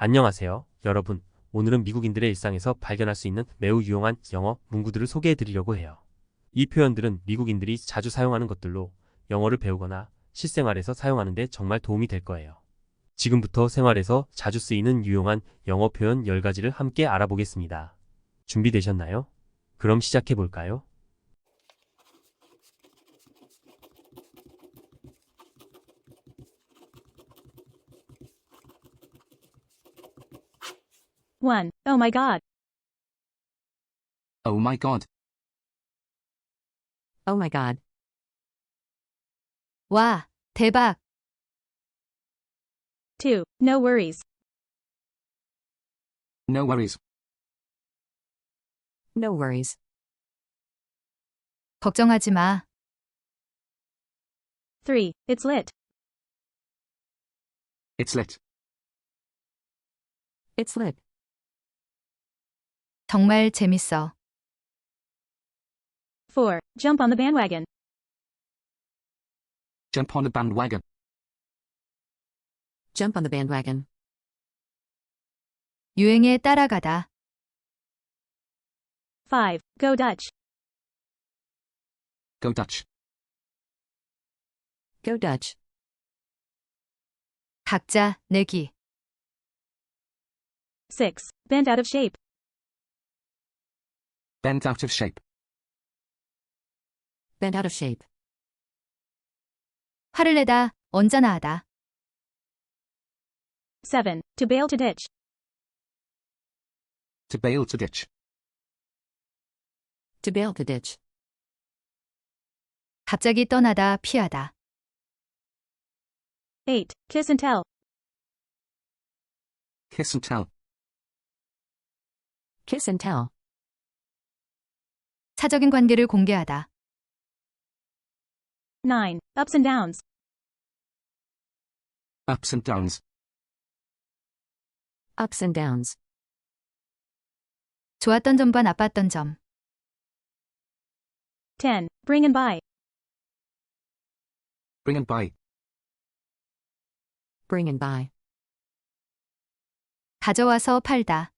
안녕하세요, 여러분. 오늘은 미국인들의 일상에서 발견할 수 있는 매우 유용한 영어 문구들을 소개해 드리려고 해요. 이 표현들은 미국인들이 자주 사용하는 것들로 영어를 배우거나 실생활에서 사용하는 데 정말 도움이 될 거예요. 지금부터 생활에서 자주 쓰이는 유용한 영어 표현 10가지를 함께 알아보겠습니다. 준비되셨나요? 그럼 시작해 볼까요? One. Oh my god. Oh my god. Oh my god. 와, 대박. 2. No worries. No worries. No worries. 걱정하지 마. 3. It's lit. It's lit. It's lit. 정말 재밌어. 4. Jump on the bandwagon. Jump on the bandwagon. Jump on the bandwagon. 유행에 따라가다. 5. Go Dutch. Go Dutch. Go Dutch. 각자 내기. 6. Bent out of shape. Bent out of shape. Bent out of shape. 화를 내다, 언짢아하다. 7. To bail to ditch. To bail to ditch. To bail to ditch. 갑자기 떠나다, 피하다. 8. Kiss and tell. Kiss and tell. Kiss and tell. 사적인 관계를 공개하다. 9. Ups and downs. Ups and downs. Ups and downs. 좋았던 점과 나빴던 점. 10. Bring and buy. Bring and buy. Bring and buy. 가져와서 팔다.